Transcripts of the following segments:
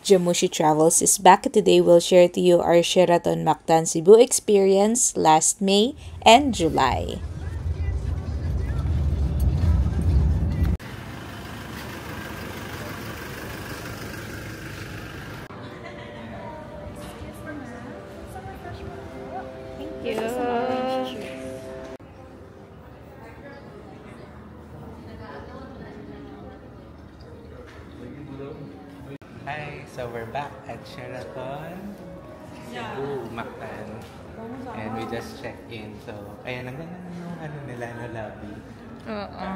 Jamushi Travels is back. Today we'll share to you our Sheraton Mactan Cebu experience last May and July. Thank you. Hi, so we're back at Sheraton Cebu, Mactan. And we just checked in. So, ayan, ang ganda ng ano nila na lobby. Oo.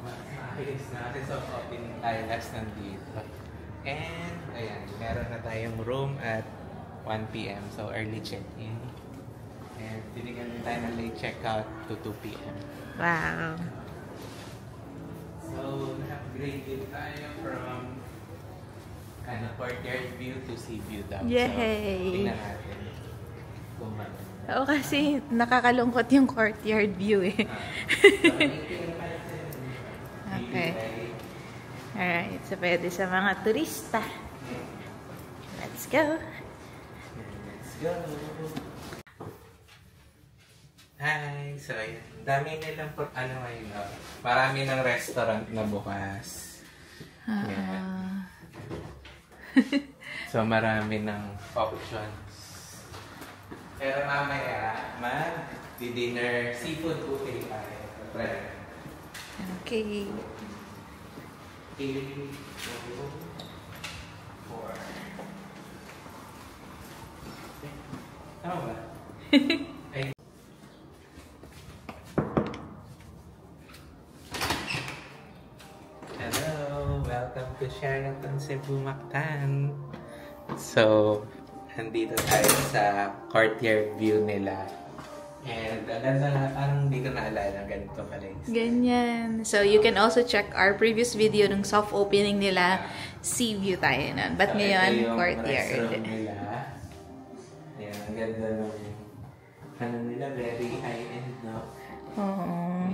Maayos na kasi soft opening tayo last nandito. And, ayan, meron na tayong room at 1 p.m. So, early check-in. And, tinigyan din tayo ng late check-out to 2 p.m. Wow. So, na-upgrade din tayo from courtyard view to sea view daw. Yay! So, tingnan natin. Oo, kasi nakakalungkot yung courtyard view eh. Okay. Alright, so pwede sa mga turista. Let's go! Let's go! Hi! So, ayan. Dami nilang ngayon. Marami ng restaurant na bukas. Ayan. So, marami ng options. Pero mamaya, mag-dinner seafood buffet tayo. Okay. 8, 4. Tama ba? Welcome to Sheraton Cebu, Mactan. So, nandito tayo sa courtyard view nila. And ganda na, parang hindi ko naalala ganito pala. Ganyan. So, you can also check our previous video ng soft opening nila. Sea view tayo nun. But so, ngayon, courtyard. Nila. Ayan, ang ganda ng nila, very high-end, no? Oo.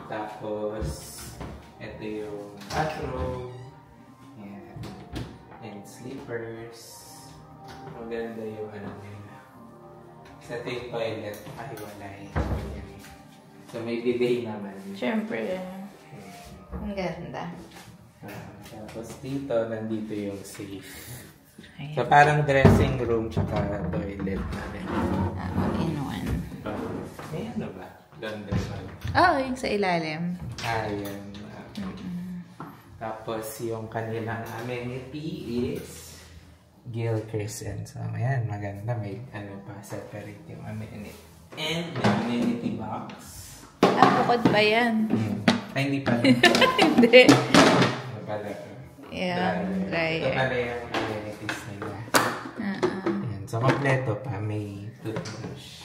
Tapos, ito yung bathroom. Ayan. And sleepers. Maganda yung nila. Sa ito yung toilet, makahiwalay. So, may bidet naman. Siyempre. Ang ganda. Tapos dito, nandito yung safe. Ayan. So, parang dressing room tsaka toilet na rin. In one. Ayan na ba? Laundry man. Oh, yung sa ilalim. Ayan. Tapos, yung kanilang amenity is Gilchristen. So, ayan, maganda. May separate yung amenity. And may amenity box. Bukod pa yan. Ay, hindi pala. Hindi. Ito pala. Yeah, dryer. Ito pala yung amenities nila. Ayan. So, kompleto pa. May toothbrush.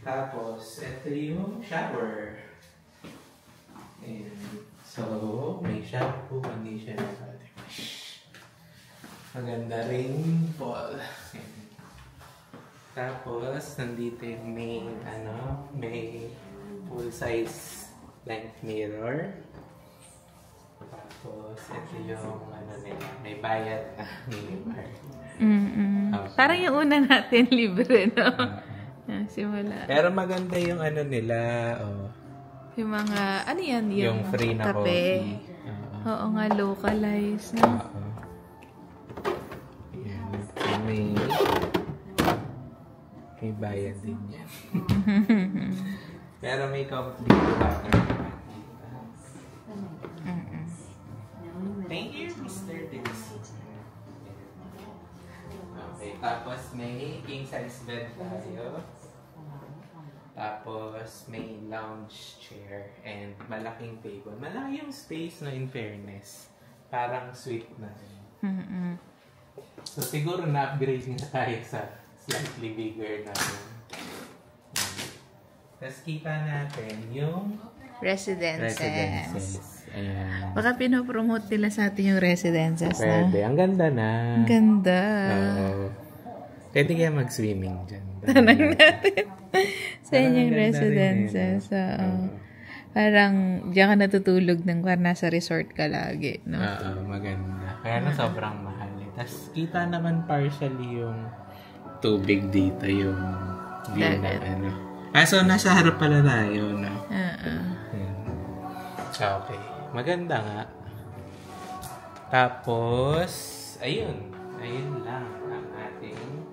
Tapos, ito yung shower. Ayan. So, may shampoo, conditioner, body wash. Maganda rin ball. Tapos, nandito yung may full-size length mirror. Tapos, ito yung nila, may bayad na minibar. Parang yung una natin libre, no? Simula. Pero maganda yung nila, yung mga, ano yan? Yung free na coffee. Oo nga, localized, no? Yan. So, may bayad din yan. Pero may complete water naman. Thank you, Mr. Dixie. Okay, tapos may king-size bed tayo. Tapos may lounge chair and malaking table. Malaki yung space, no, in fairness. Parang suite na rin. So siguro na-upgrade na tayo sa slightly bigger na rin. Tapos kita natin yung Residences. Ayan. Baka pinopromote nila sa atin yung residences, Pwede. no? Ang ganda na. Ang ganda. Pwede kaya mag-swimming dyan. Tanong natin. Sa inyong residences. Parang diyan ka natutulog nang parang nasa resort ka lagi, no? Maganda. Kaya na sobrang mahal. Tapos kita naman partially yung tubig dito, yung view na ano. So nasa harap pala tayo, no? Okay. Maganda nga. Tapos, ayun lang ang ating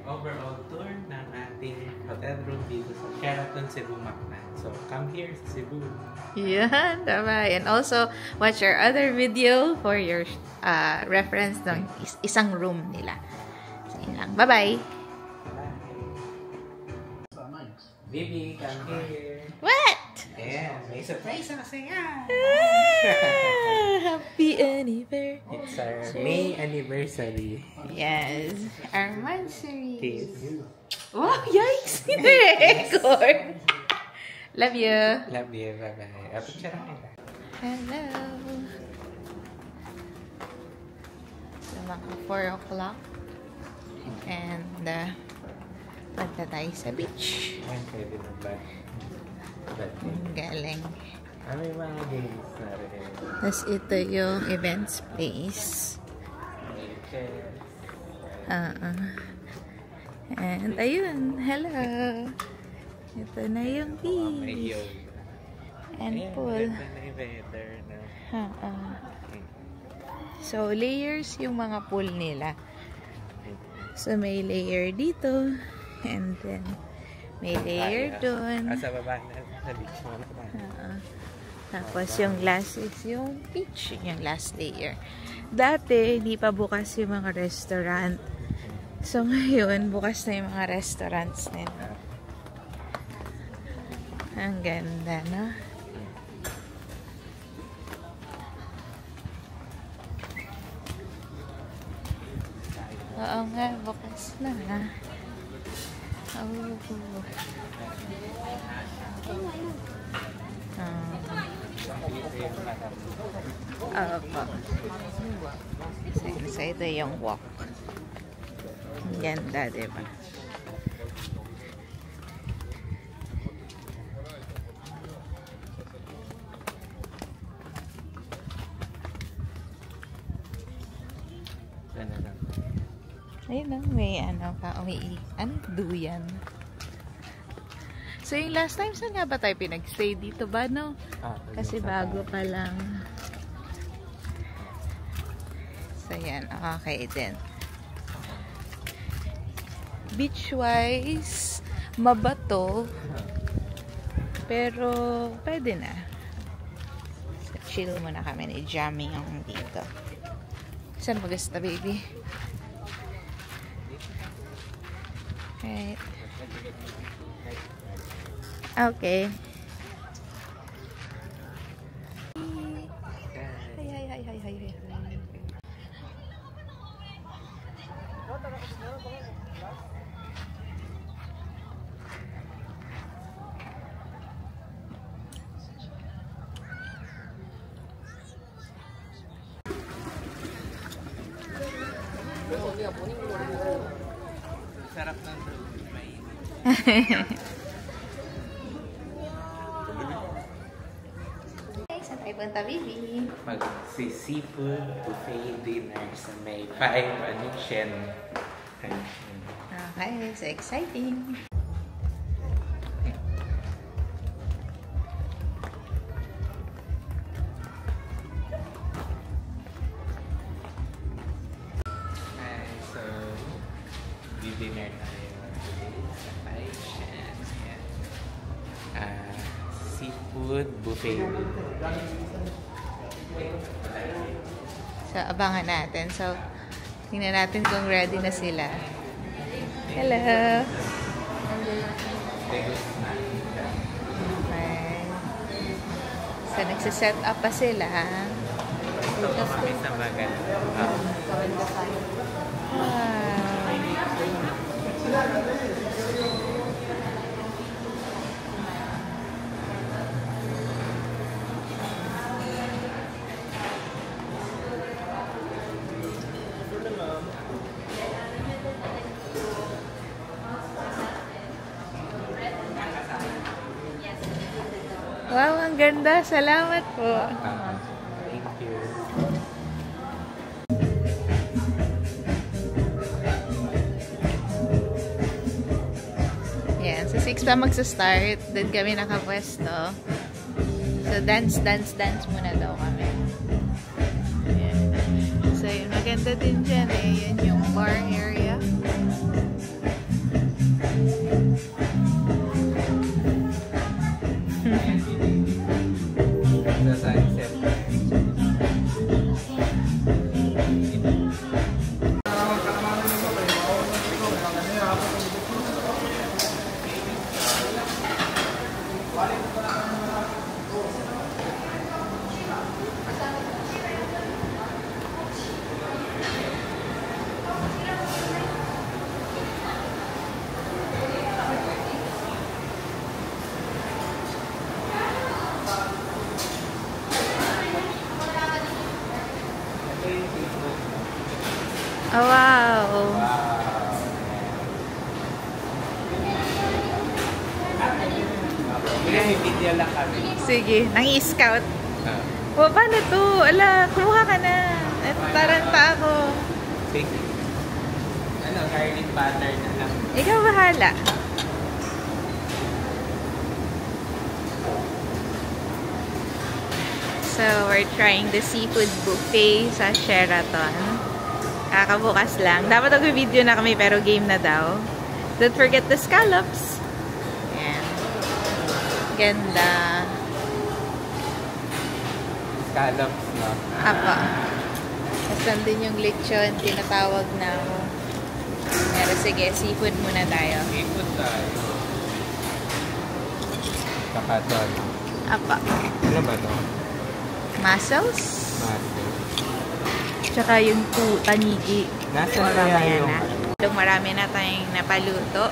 overall tour ng ating hotel room dito sa Sheraton Cebu Mactan. So, come here sa Cebu. Yan, tama. And also, watch our other video for your reference ng isang room nila. So, yun lang. Bye-bye! Baby, come here. What? Yeah, may surprise na kasi nga. Happy anniversary. It's our May anniversary. Yes, our anniversary. Kiss. Wow, yikes! Hindi record. Love you. Love you. Bye-bye. Picture kita. Hello. So, mga 4 o'clock. And, punta tayo sa beach. Ay, pwede na ba? Galing. May mga games na rin. Tapos ito yung events place. And ayun, hello. Ito na yung beach. And pool. So, layers yung mga pool nila. So, may layer dito. And then, may layer doon. Sa baba na sa beach mo na ba? Tapos yung last is yung beach. Yung last layer. Dati, hindi pa bukas yung mga restaurant. So ngayon, bukas na yung mga restaurants nila. Ang ganda, no? Oo nga, bukas na. So, ito yung walk. Ang ganda, diba? Ayun lang, may ano pa, duyan. So, yung last time, saan nga ba tayo pinag-stay dito ba, no? Kasi bago pa lang. So, yan. Okay, then. Beach-wise, mabato. Pero, pwede na. So, chill muna kami ni jamming ang dito. Saan mo gusto, baby? Right. Okay. Hi. Sarap ng mainit. Saan tayo punta, baby? Mag-seafood buffet dinner sa may 5 Shen. Okay, so exciting. So, dinner tayo sa 5 Shen. Seafood buffet. So, abangan natin. So, tingnan natin kung ready na sila. Hello! Okay. So, nagsiset up pa sila. So, kami sa bagal. Wow, ang ganda. Salamat po. Thank you. 6 pa magsa-start. Doon kami nakapwesto. So, dance muna daw kami. Ayan. So, yun. Maganda din dyan eh. Yan yung bar area. Sa sunset. Oh, wow. May video lang kami. Sige, nang-i-scout. O, paano to? Ala, kumuha ka na. At taranta ako. Sige. Ano, garlic butter na lang. Ikaw bahala. So, we're trying the seafood buffet sa Sheraton. Kakabukas lang. Dapat mag-video na kami pero game na daw. Don't forget the scallops. Ayan. Ganda. Scallops, no? Apa. Tapos din yung lechon. Tinatawag na ako. Pero sige, seafood muna tayo. Seafood tayo. Kakatol. Apa. Ano ba to? Mussels. Mussels. Tsaka yung tanigi. Nasa kaya yung... Marami na tayong napaluto.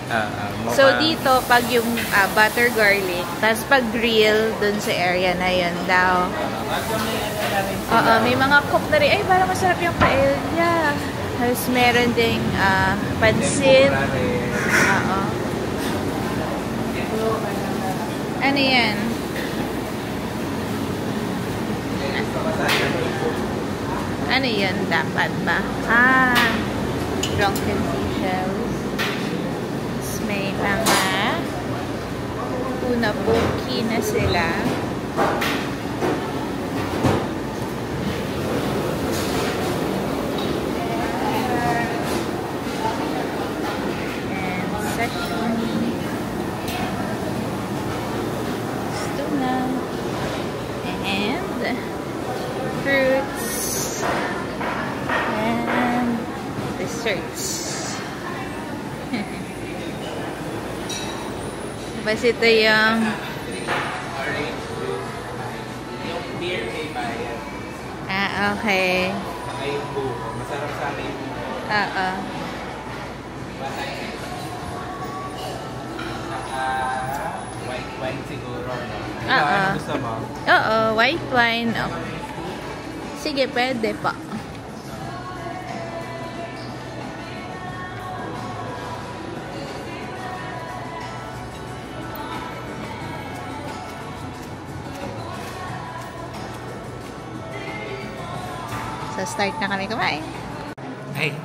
So, dito, pag yung butter garlic, tapos pag grill, dun sa area na yun daw. May mga cook na rin. Ay, parang masarap yung paella. Tapos meron ding pansit. Ano yan? Ano yun dapat ba? Drunken seashells. May mga tuna poke na sila. And sashimi. Tuna. And fruits. And desserts. Tapos ito yung beer may bayad. okay. Saka yung buko. Masarap sa akin yung buko. Saka white wine siguro, no? Ikaw, ano gusto mo? White wine. Sige, pwede pa. So, start na kami kumain. Ay!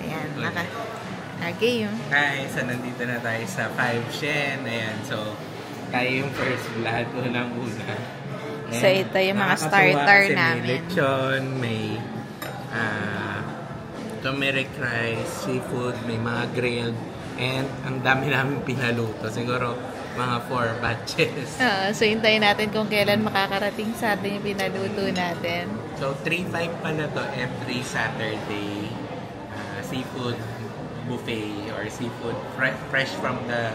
Ayan, game. Hi! So, nandito na tayo sa 5 Shen. Ayan, so, tayo yung first blood, unang-una. So, ito yung mga starter namin. May lechon, may turmeric rice, seafood, may mga grilled, and ang dami namin pinaluto. Siguro, mga 4 batches. So, hintayin natin kung kailan makakarating sa atin yung pinaluto natin. So, 3-5 pala to every Saturday. Seafood buffet or seafood fresh from the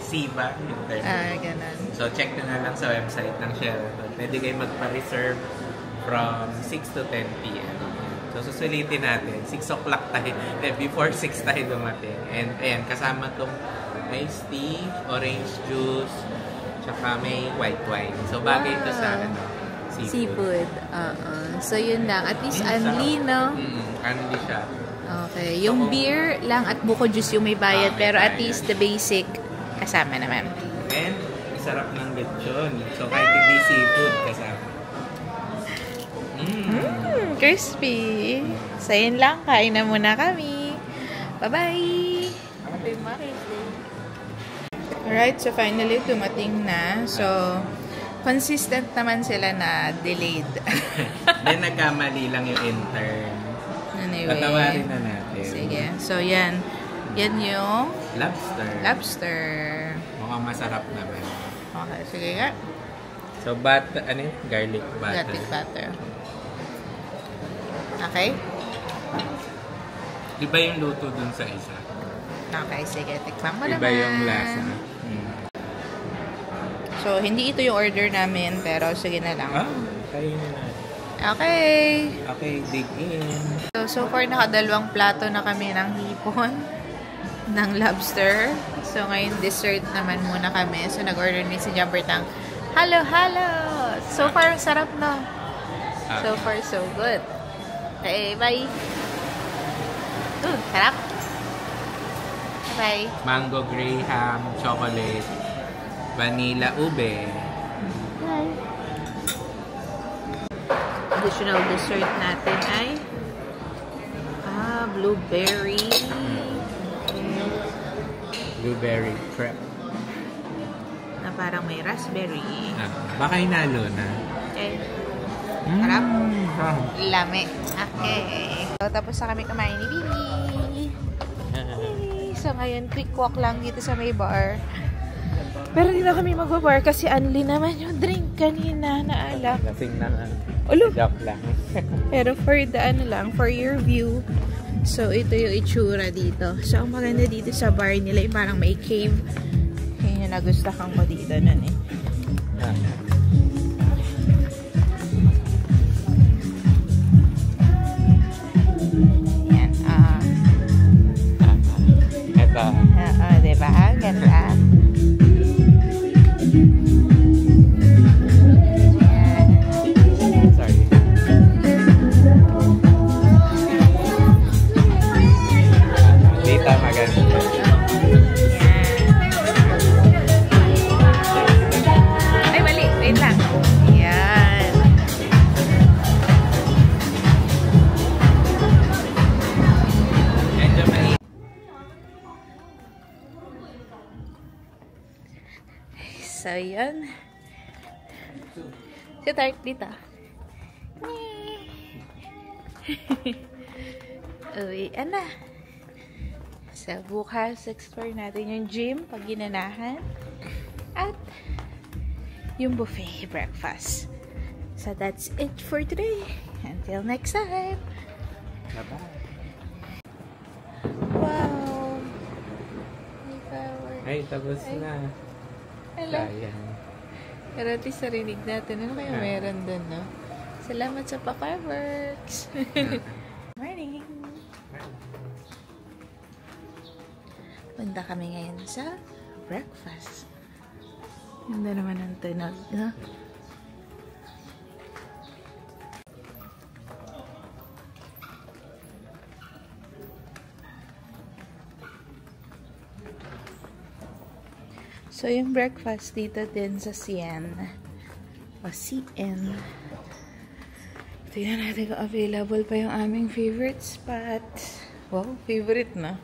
sea ba? Ganun. So, check nyo na lang sa website ng Sheraton. Pwede kayo magpa-reserve from 6 to 10 p.m. So, susulitin natin. 6 o'clock tayo. Before 6 tayo dumating. And, ayan, kasama itong iced tea, orange juice, tsaka may white wine. So, bagay ito sa seafood. So, yun lang. At least, unli, no? Unli siya. Okay. Yung beer lang at buko juice yung may bayad. Pero at least, the basic, kasama naman. And, sarap ng lechon. So, kahit hindi seafood, kasama. Crispy. So, yun lang. Kain na muna kami. Bye-bye! Alright, so finally dumating na. So, consistent naman sila na delayed. Then nagkamali lang yung intern. Anyway. Patawarin na natin. Sige. So, yan. Yan yung lobster. Mukhang masarap naman. Okay, sige nga. So, ano yung garlic butter? Garlic butter. Okay? Iba yung luto dun sa isa. Okay, sige. Tikman mo naman. Iba yung lasa. So, hindi ito yung order namin, pero sige na lang. Kainin natin. Okay. Okay, dig in. So far, nakadalawang plato na kami ng hipon, ng lobster. So, ngayon, dessert naman muna kami. So, nag-order ni si Jumper ng halo. So far, sarap no? So far, so good. Okay, bye. Sarap. Bye. Mango graham, chocolate, vanilla ube. Bye. Additional dessert natin ay blueberry. Blueberry crepe. Na parang may raspberry. Baka hinalo na. Okay. Harap. Lami. Okay. So, tapos na kami kumain ni Bibi. So, ngayon, quick walk lang dito sa may bar. Pero hindi na kami magbabar kasi unli naman yung drink kanina na alak. Lasing na nga. Joke lang. Pero for the for your view. So, ito yung itsura dito. So, ang maganda dito sa bar nila, yung parang may cave. Yun yung nagustuhan ko dito nun eh. Yan. Ito. Diba? Ganda. So, yan. Si Tart dito. Uwi, na. So, bukas, explore natin yung gym pag ginanahan. At yung buffet breakfast. So, that's it for today. Until next time. Bye-bye. Wow. Ay, tapos na. Hello. Sayang. Pero at least narinig natin. Ano kaya meron dun, no? Salamat sa pa-fireworks. Morning. Punta kami ngayon sa breakfast. Ganda naman ang tunog, no? So, yung breakfast dito din sa CN. O CN. Tingnan natin kung available pa yung aming favorite spot. Wow, favorite na.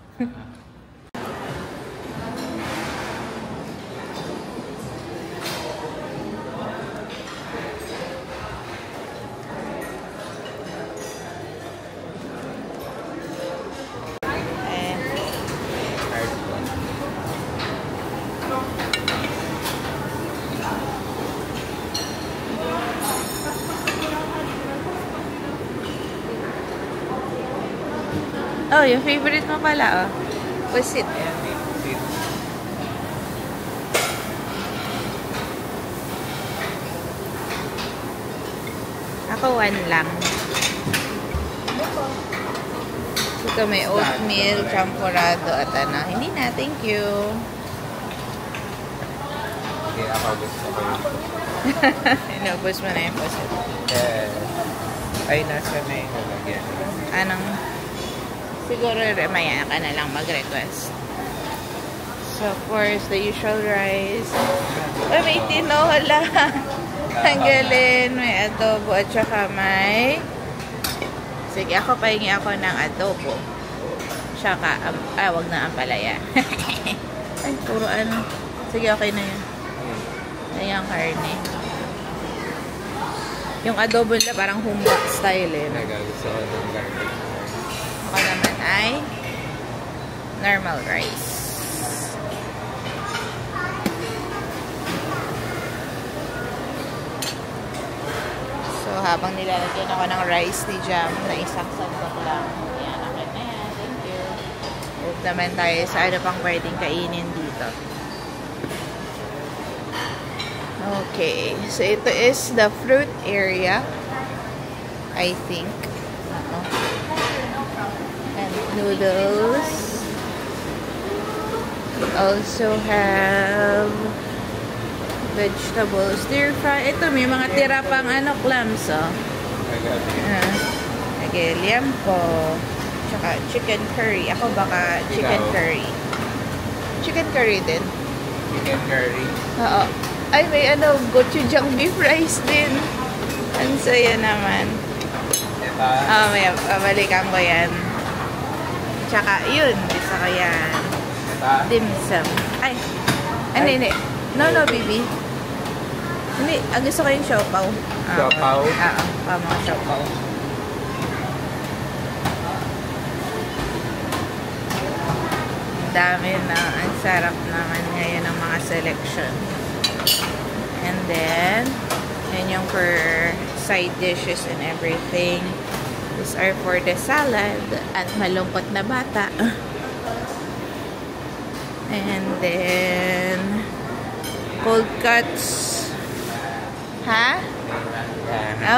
Oh, yung favorite mo pala, oh. Pusit. Ako, 1 lang. Ito may oatmeal, champurrado, at ano. Hindi na, thank you. Okay, ako gusto ko yun. Inubos mo na yung pusit. Ay, nasa na yung lalagyan. Anong? Siguro maya ka na lang mag-request. So, of course, the usual rice. Oh, may tinola. Ang galing. May adobo at saka may... Sige, ako pahingi ako ng adobo. Tsaka, wag na ampalaya. Ay, puro ano. Sige, okay na yun. Ayan, karne. Yung adobo nila parang humba style eh. Nagagusto ko ng garlic. Ako naman ay normal rice. So, habang nilalagyan ako ng rice ni Jam na isang sandok lang. Ayan, okay na yan. Thank you. Move naman tayo sa ano pang pwedeng kainin dito. Okay. So, ito is the fruit area. I think. And noodles. We also have vegetables. Stir fry. Ito, may mga tira pang ano, clams, oh. Liempo. Tsaka chicken curry. Ako baka chicken curry. Chicken curry din. Chicken curry? Oo. Ay, may ano, gochujang beef rice din. Ang saya naman. May balikan ko yan. Tsaka, yun. Isa ko yan. Dim sum. Ay. Hindi. No, baby. Hindi. Ang gusto ko yung siopaw. Siopaw? Oo. Mga siopaw. Ang dami na. Ang sarap naman ngayon ng mga selection. And then, yan yung for side dishes and everything. These are for the salad at malungkot na bata. And then, cold cuts. Ha?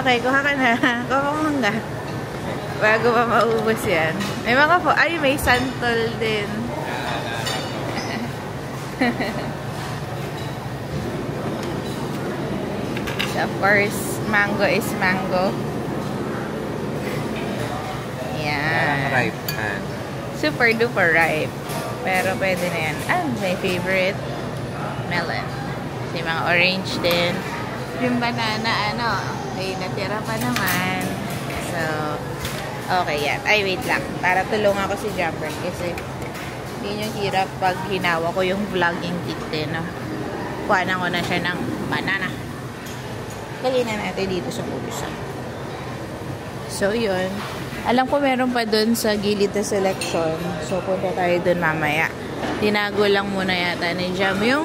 Okay, kuha ka na. Kuha ka muna. Bago pa maubos yan. May mga po. Ay, may santol din. So, of course, mango is mango. Yan. Ripe. Super duper ripe. Pero pwede na yan. My favorite, melon. May mga orange din. Yung banana, may natira pa naman. So, okay yan. Ay, wait lang. Para tulungan ko si Jumper kasi yun yung hirap pag hinawa ko yung vlogging kit din. Kuhanan ko na siya ng banana. Lagay na natin dito sa puso. So, yun. Alam ko meron pa dun sa gilid na selection. So, punta tayo dun mamaya. Tinago lang muna yata ni Jam yung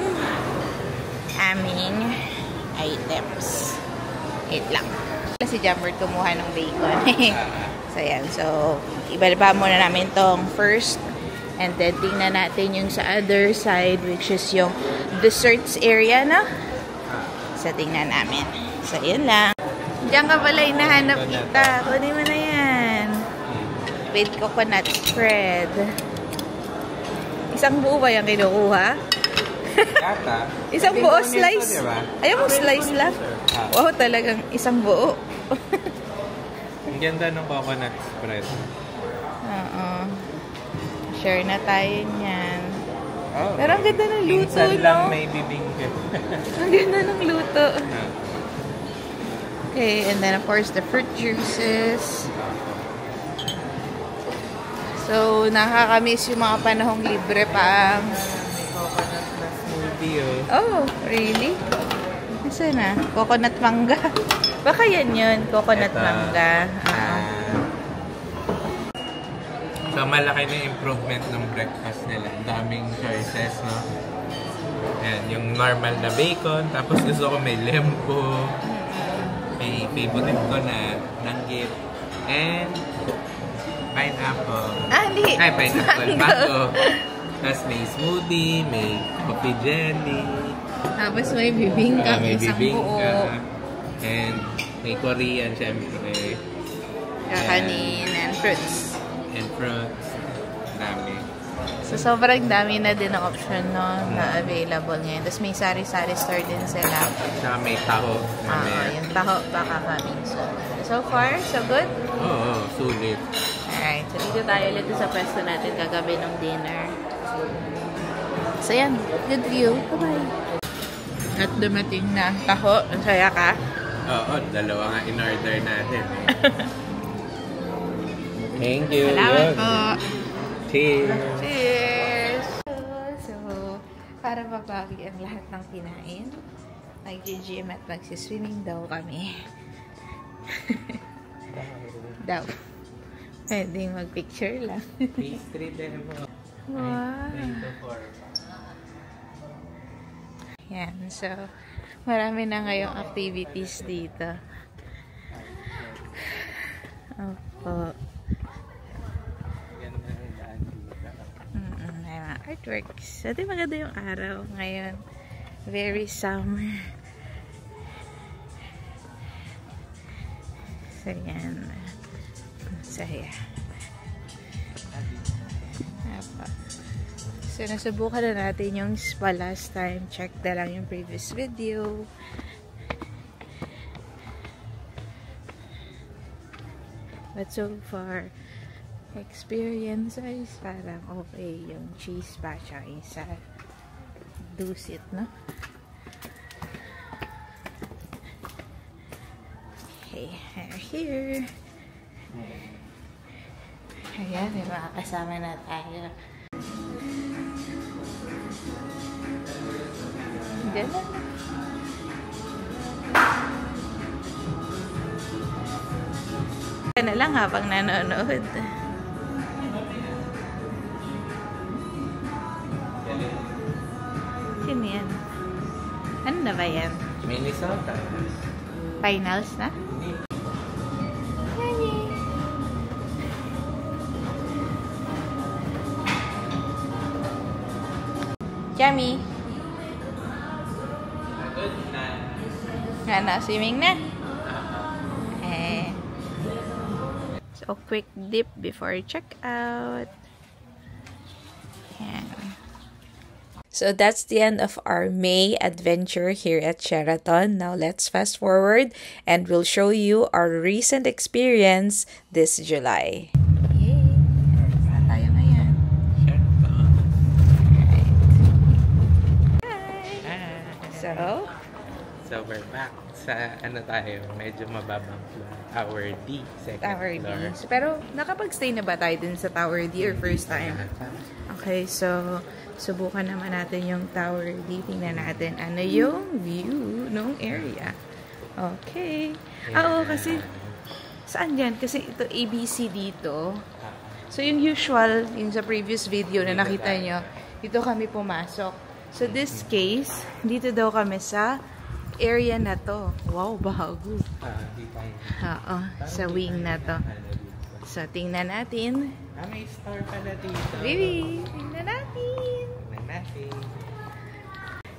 aming items. Wait lang. Si Jammer kumuha ng bacon. So, yan. So, iba muna namin tong first. And then, tingnan natin yung sa other side, which is yung desserts area na. So, tingnan namin. So, yun lang. Diyan ka pala hinahanap kita. Kunin mo na yan. With coconut spread. Isang buo ba yung kinukuha? Yata. Isang buo slice. Ayaw mo slice lang? Wow, talagang isang buo. Ang ganda ng coconut spread. Oo. Share na tayo niyan. Oh, pero ang ganda ng luto, minsan no? lang may bibingka. Ang ganda ng luto. Okay, and then of course the fruit juices. So, nakakamiss yung mga panahong libre pa. May coconut na smoothie, Oh, really? Isa na? Coconut mangga. Baka yan yun, coconut mangga. So, malaki na improvement ng breakfast nila. Daming choices, no? Ayan, yung normal na bacon. Tapos gusto ko may lempo. May favorite ko na nanggit. And pineapple. Hindi. Ay, pineapple. Mango. Tapos may smoothie, may coffee jelly. Tapos may bibingka, may isang bibingka. buo. And may Korean, syempre. Kakanin and fruits. And fruits. Dami. So, sobrang dami na din ang option, no, na available ngayon. Tapos may sari-sari store din sila. Saka may taho. Yung taho baka coming soon. So far, so good? Oo, sulit. Alright, so dito tayo ulit sa pwesto natin kagabi ng dinner. So yan, good view. Bye-bye. At dumating na taho. Ang saya ka? Oo, dalawa nga in-order natin. Thank you. Salamat po. Cheers. Cheers! So, para para mabagi ang lahat ng kinain. Mag-gym at magsiswimming daw kami. Daw. Pwedeng mag-picture lang. Phase 3 demo. Wow. 3 to 4. Yan. So, marami na ngayong activities dito. Opo. Ganda ng daan dito. May mga artworks. So, di maganda yung araw ngayon. Very summer. So, yan. Saya. Apa. So, nasubukan na natin yung spa last time. Check na lang yung previous video. But so far, experience is parang okay yung cheese spa siya isa dusit, no? Okay, we're here. Ayan, may mga kasama na tayo. Diyan na. Na lang habang nanonood. Sino yan? Ano na ba yan? Minnesota. Finals na? Yummy! Good na. Nga na, swimming na. So, quick dip before checkout. Yan. So, that's the end of our May adventure here at Sheraton. Now, let's fast forward and we'll show you our recent experience this July. Yay! Saan tayo ngayon? Sheraton. Hi! So, we're back sa ano tayo, medyo mababang floor. Tower D, second Tower D. floor. So, pero nakapag-stay na ba tayo dun sa Tower D or first time? Okay, so subukan naman natin yung Tower D. Tingnan natin ano yung view ng area. Okay. Oo, kasi saan yan? Kasi ito ABC dito. So, yung usual, yung sa previous video na nakita nyo, dito kami pumasok. So, this case, dito daw kami sa area na to. Wow, bago. Oo, sa wing na to. So, tingnan natin. May star pala dito. Baby, tingnan natin. Tingnan natin.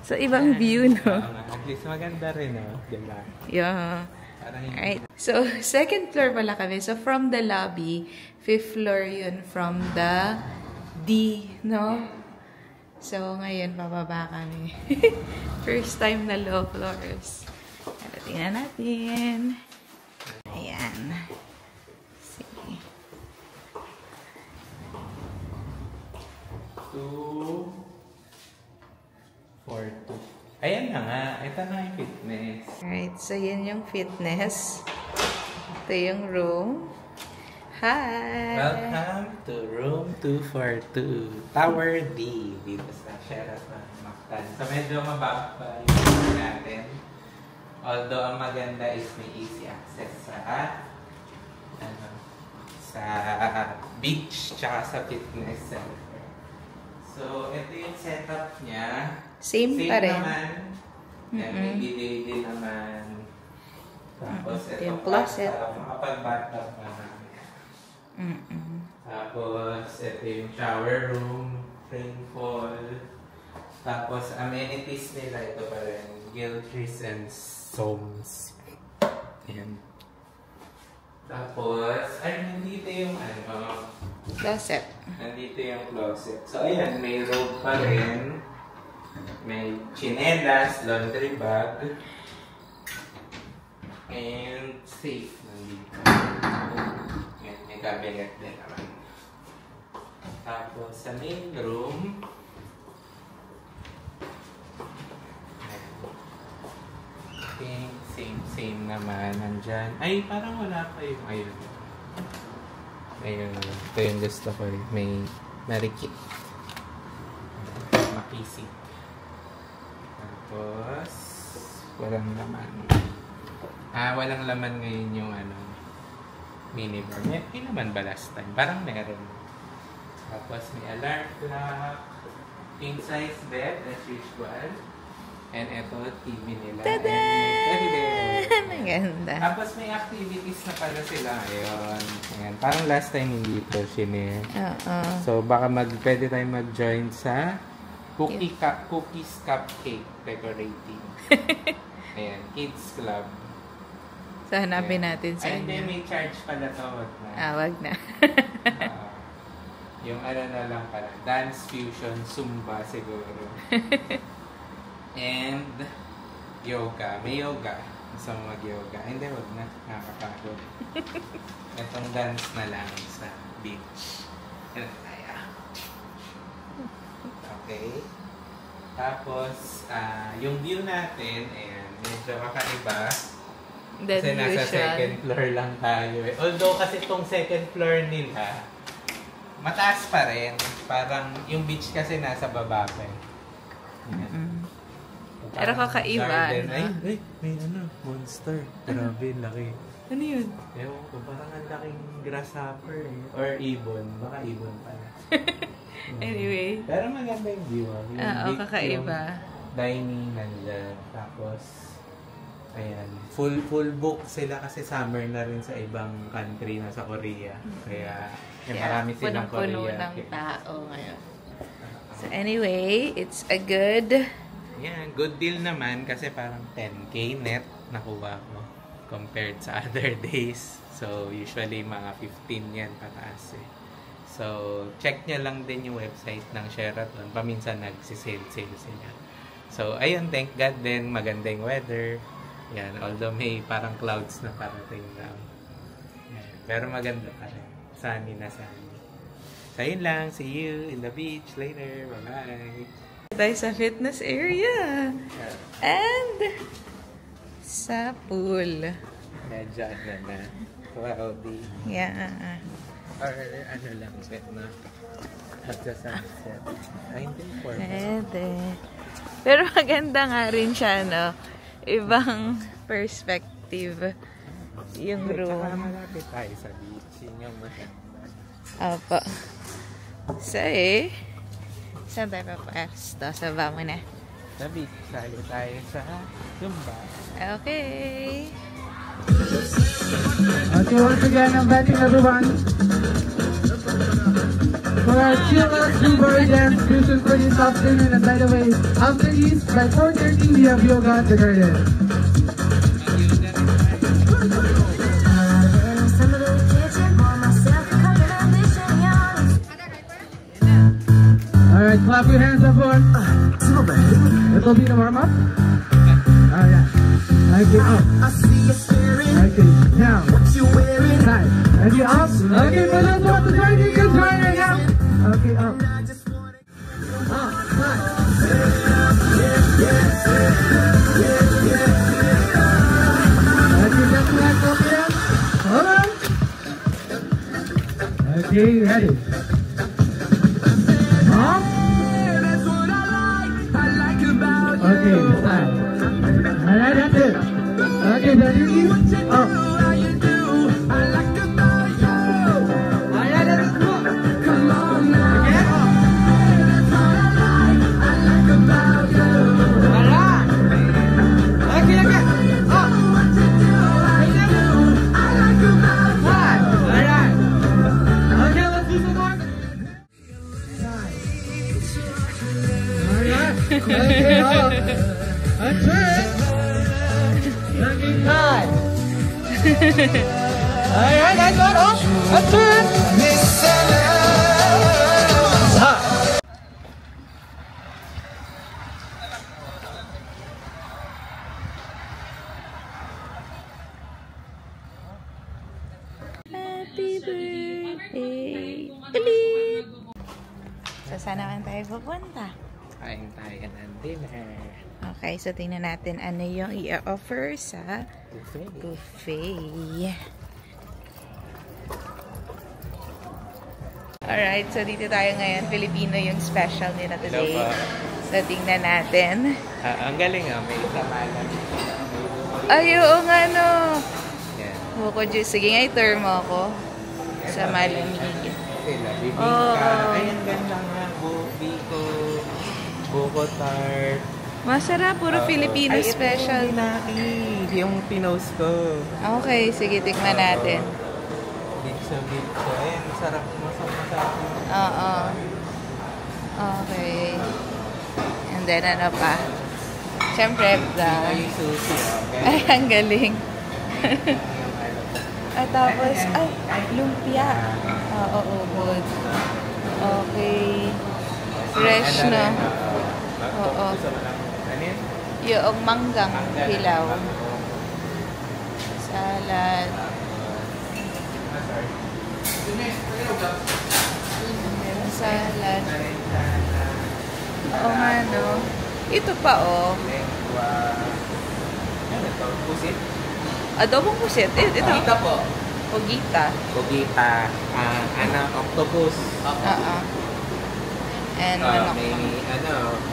So, ibang view, no? At least maganda rin, no? Diba? Yeah. Parang Alright. So, second floor pala kami. So, from the lobby, 5th floor yun from the D, no? So, ngayon, bababa kami. First time na low floors. Pero tingnan natin. Ayan. Sige. 2, 4, 2. Ayan na nga. Ito na yung fitness. Alright. So, yan yung fitness. Ito yung room. Hi! Welcome to room 242. Tower D. Dito sa Sheraton Mactan. So, medyo mababa yung room natin. Although, ang maganda is may easy access sa beach tsaka sa fitness center. So, ito yung setup niya. Same pa rin. Naman. Yan, may delay din naman. Tapos, ito yung closet. Makapag-bathtub na namin. Tapos, ito yung shower room, rainfall. Tapos, amenities nila ito pa rin. Giltries and Soams. Yan. Tapos, ay, nandito yung Closet. nandito yung closet. So, ayan, may robe pa rin. May chinelas, laundry bag. And safe nandito. Ayan, may cabinet din naman. Tapos, sa main room, same naman. Nandyan. Ay, parang wala pa yung ayun. Ayun. Ito yung gusto ko. May marikit. Makisi. Tapos, walang laman. Walang laman ngayon yung minibar. May laman ba last time? Parang meron. Tapos may alarm clock, king size bed as usual. And eto, TV nila. Tada! Teddy bear. Maganda. Tapos may activities na pala sila ngayon. Ayan. Parang last time hindi ito sinare. So baka pwede tayong mag-join sa cookies cupcake decorating. Ayan, kids club. So hanapin natin sa Ay, hindi, may charge pala to. Wag na. wag na. Yung na lang pala. Dance fusion, Zumba siguro. And yoga. May yoga. Gusto mo mag-yoga. Hindi, wag na. Nakakapagod. Itong dance na lang sa beach. Okay. Tapos, yung view natin, ayan, medyo kakaiba. Kasi nasa second floor lang tayo. Although kasi itong second floor nila, mataas pa rin. Parang yung beach kasi nasa baba pa eh. Pero kakaiba. Ay, may monster. Grabe, laki. Ano yun? Ewan ko, parang ang laking grasshopper eh. Or ibon. Baka ibon pala. Anyway. Pero maganda yung view. Kakaiba. Dining nandyan. Tapos, ayan. Full book sila kasi summer na rin sa ibang country na sa Korea. Kaya marami silang Korea. Punong-puno ng tao ngayon. So anyway, it's a good... Yeah, good deal naman kasi parang 10K net nakuha ko compared sa other days. So usually mga 15 yan pataas eh. So check nyo lang din yung website ng Sheraton. Paminsan nagsisale sila. So ayun, thank God din maganda yung weather. Yan, although may parang clouds na parating daw. Yan, pero maganda pa rin. Sunny na sunny. So yun lang, see you in the beach later. Bye-bye! Tayo sa fitness area. And sa pool. Medyo na. Cloudy. Yeah. Or lang, set na. At the sunset. Ay, hindi. Pwede. Pero maganda nga rin siya, no? Ibang perspective yung room. Saka malapit tayo sa beach. Yun yung maganda. Opo. So saan tayo papasto? Saba mo na. Sa beach. Sali tayo sa Zumba. Okay. Okay, once again, I'm inviting everyone for our chill out Zumba dance fusion for this afternoon. And by the way, after this, by 4:30, we have yoga at the garden. Alright, clap your hands up for it will be the warm-up. Alright. Okay, up. Okay, down. Side. Okay, up. Okay, for those who want to join, you can join right now. Okay, up. Up, side. Okay, just like over here. Hold on. Okay, ready. Up. Okay, side. Alright, that's it. Okay, ready? Up. Alright, let's go. Come on now. Again, up. Alright. Okay, again. Up. Side. Alright. Okay, let's do some more. Alright. Okay, up. And turn. Looking high. Alright, that's one up. And turn. Happy birthday ulit! So, saan naman tayo pupunta? Kain tayo ng dinner. Okay, so tingnan natin ano yung i-offer sa buffet. Alright, so dito tayo ngayon. Filipino yung special nila today. Hello po. So, tingnan natin. Ang galing may samalan. Ay, oo nga, no. Yan. Buko juice. Sige nga, i-tour mo ako. Sa malamig. Sila, bibingka. Ay, ang ganda nga. Biko. Buko tart. Masarap. Puro Filipino special. Yung pinost ko. Okay, sige, tikman natin. Bitso. Ayan, sarap. Masarap. Oo. Okay. And then, ano pa? Siyempre, Ay, sushi. Okay. Ay, ang galing. At tapos, ay, lumpia. Oo, good. Okay. Fresh, no? Oo. Ano yun? Yung manggang hilaw. Salad. Salad. Oo nga, no? Ito pa, oh. Ano ito? Pusit? Adobong pusit. Ito. Pogita po. Pogita. Octopus. And may,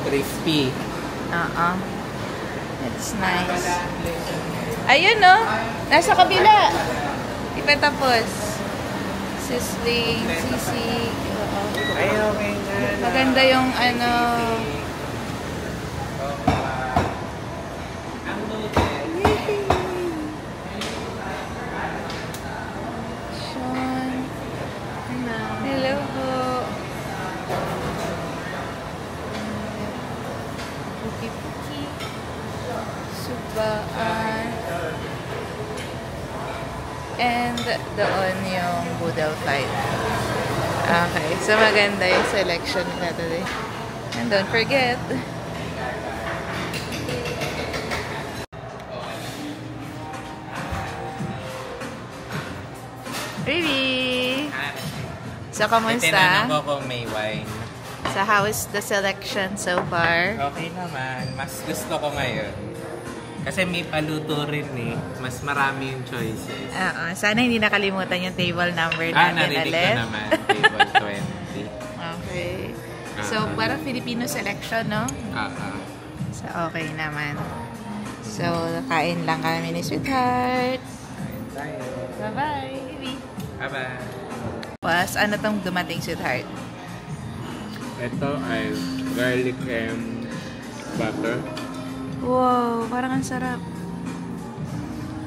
crispy. It's nice. Ayun, no? Nasa kabila. Di pa tapos. Sizzling, sisig. Ay, okay nga. Maganda yung ano. Ang noodle. Sean. Hello po. Puki-puki. Subaan. And doon yung Boodle Fight. Okay, so maganda yung selection nila today. And don't forget, Rivi! So, kamusta? Tinanong ko kung may wine. So, how is the selection so far? Okay naman. Mas gusto ko ngayon. Kasi may paluto rin Mas marami yung choices. Sana hindi nakalimutan yung table number natin narinig ulit. ko naman. Table 20. Okay. So, parang Filipino selection, no? So, okay naman. So, kain lang kami ni Sweetheart. Kain tayo. Bye-bye, baby. Bye-bye. Pas, ano tong dumating, Sweetheart? Ito ay garlic and butter. Wow, parang ang sarap.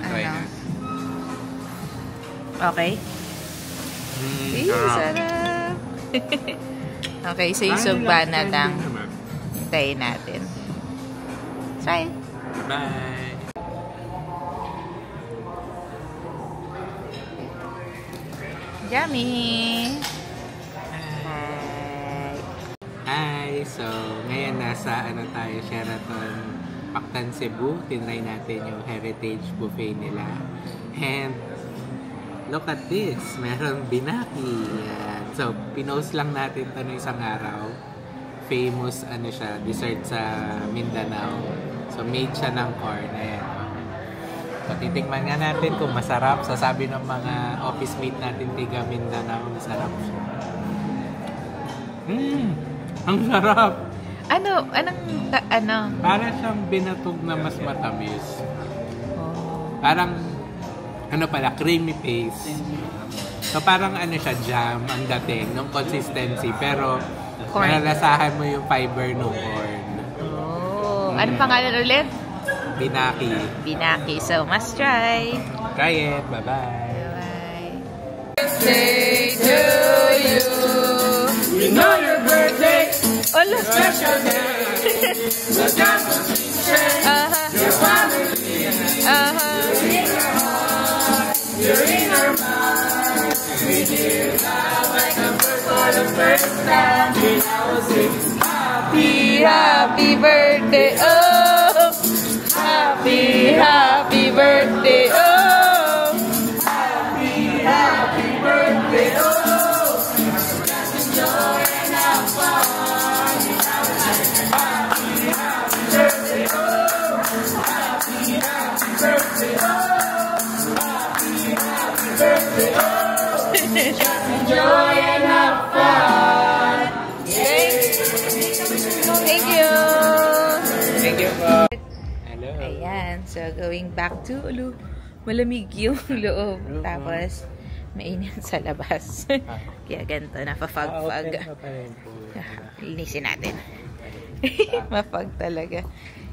Try Ano? na. Okay? Sarap! Okay, so yung sugba na lang. Hintayin natin. Try it. Bye! Yummy! Hi! So, ngayon nasa tayo, Sheraton Mactan, Cebu. Tinry natin yung heritage buffet nila. And look at this! Meron binaki. Yan. So, pinost lang natin ito ng isang araw. Famous siya, dessert sa Mindanao. So, made siya ng corn. Ayan. So, titingnan nga natin kung masarap. So, sabi ng mga office mate natin tiga Mindanao, masarap siya. Ang sarap! Ano? Para siyang binatog na mas matamis. Oh. Parang, creamy paste. So, parang siya, jam ang dating, ng consistency. Pero, malalasahan mo yung fiber ng corn. Oh. Anong pangalan ulit? Binaki. Binaki. So, must try. Try it. Bye-bye. Bye-bye. Birthday to you. You know your birthday, Hola. special day. We've got to share your family. You're in our heart, you're in our mind. We did not wake up for the first time. We now sing happy, Happy birthday, oh. Happy birthday, oh. happy birthday, oh. Let's enjoy and have fun. Happy birthday, oh. Happy birthday, oh. Happy birthday, oh. Just enjoy and have fun. Thanks. Thank you! Thank you po. Hello. Ayan. So, going back to malamig yung loob. Tapos, mainit sa labas. Kaya ganito, napafag-fag. Linisin natin. Mapag talaga.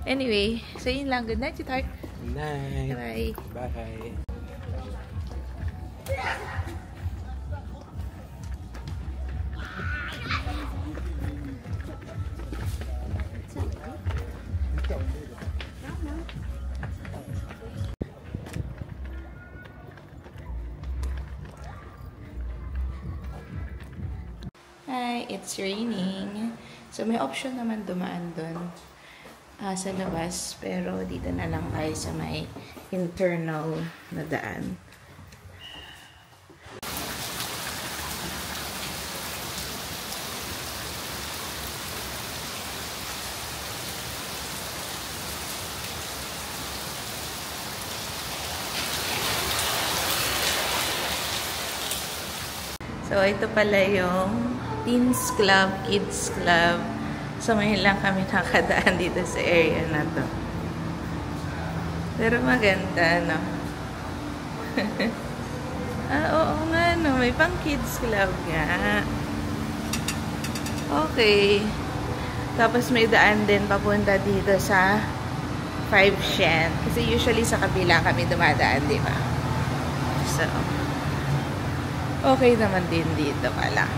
Anyway, so yun lang. Good night, sweetheart. Good night. Bye. Bye. Hi, it's raining. So, may option naman dumaan dun sa labas. Pero, dito na lang tayo sa may internal na daan. So, ito pala yung Teens Club, Kids Club. So, ngayon lang kami nakadaan dito sa area na to. Pero maganda, no? Oo nga, no? May pang Kids Club nga. Okay. Tapos may daan din papunta dito sa 5 Shen. Kasi usually sa kabila kami dumadaan, di ba? So, okay naman din dito pala.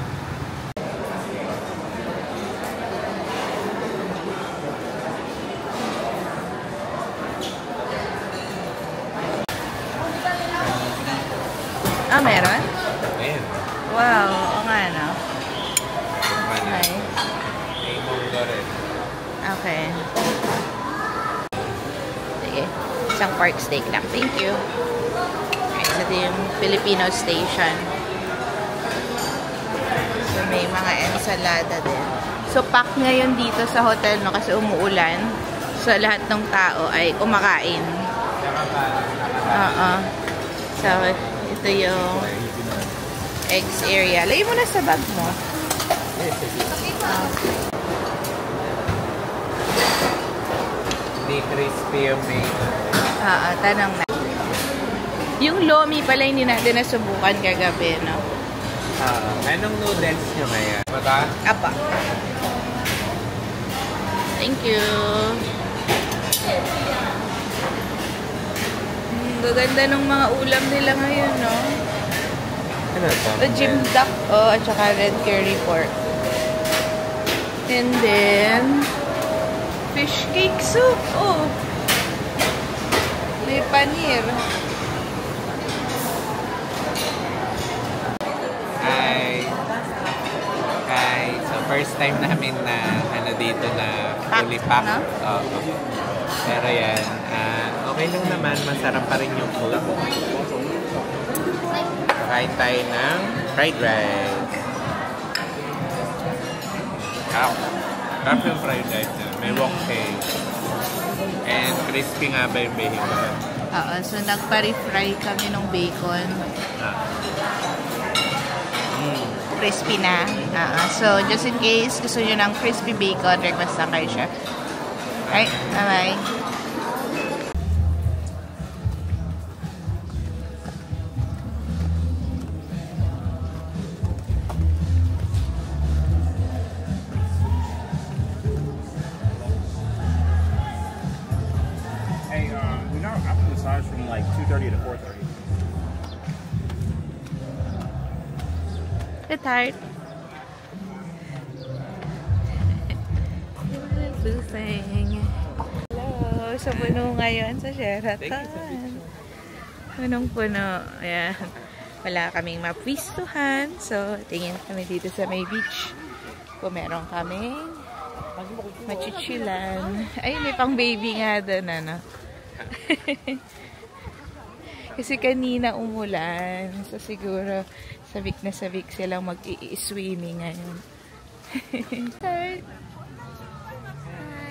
Ah, meron? Ayan. Wow, oo nga, no? Okay. Okay. Sige. Isang pork steak lang. Thank you. Okay, so ito yung Filipino station. So, may mga ensalada din. So, pack ngayon dito sa hotel, no? Kasi umuulan. So, lahat ng tao ay kumakain. Oo. So, ito yung eggs area. Lagay mo na sa bag mo. Hindi crispy yung may... Tanong na. Yung lomi pala hindi natin nasubukan kagabi, no? Anong noodles nyo ngayon? Bata? Apa. Thank you. Gaganda ng mga ulam nila ngayon, no? Ano ito? The Jim Duck, at saka red curry pork. And then, fish cake soup, may panir. Hi. So, first time namin na dito na fully packed. No? Pero yan, okay lang naman. Masarap pa rin yung food. Kain tayo ng fried rice. Sarap yung fried rice na. May wok cake. And crispy nga ba yung bacon? Oo, so nagpa-refry kami ng bacon. Crispy na. So, just in case gusto nyo ng crispy bacon, request na kayo siya. Alright, bye-bye. Hey, we got after massage from like 2:30 to 4:30. Tired. Hello. So, puno ngayon sa Sheraton. Punong-puno. Ayan. Wala kaming mapwistuhan. So, tingin kami dito sa may beach. Kung meron kaming machichilan. Ay, may pang baby nga doon, ano. Kasi kanina umulan. So, siguro sabik na sabik silang mag-i-swimming ngayon. Hi.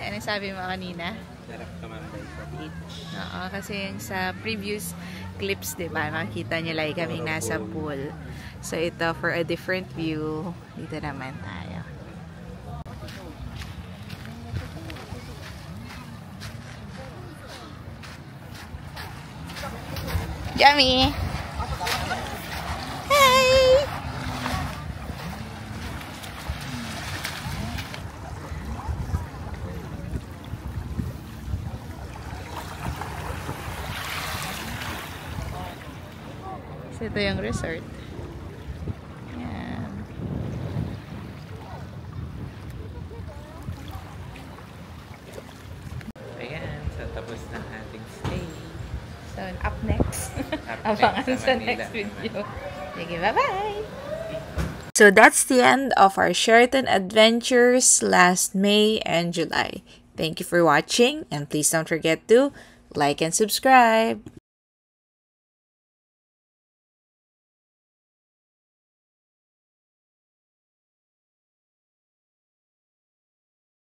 Ano sabi mo kanina? Sarap tumambay sa beach. Oo, kasi yung sa previous clips, diba, makikita nyo like kaming nasa pool. So, ito, for a different view, dito naman tayo. Yummy! Hi! So, ito yung resort. Yan. Ayan, so tapos na ating stay. So, up next. Up Abangan next sa sa Manila next naman. video. Sige, bye-bye! So, that's the end of our Sheraton adventures last May and July. Thank you for watching, and please don't forget to like and subscribe.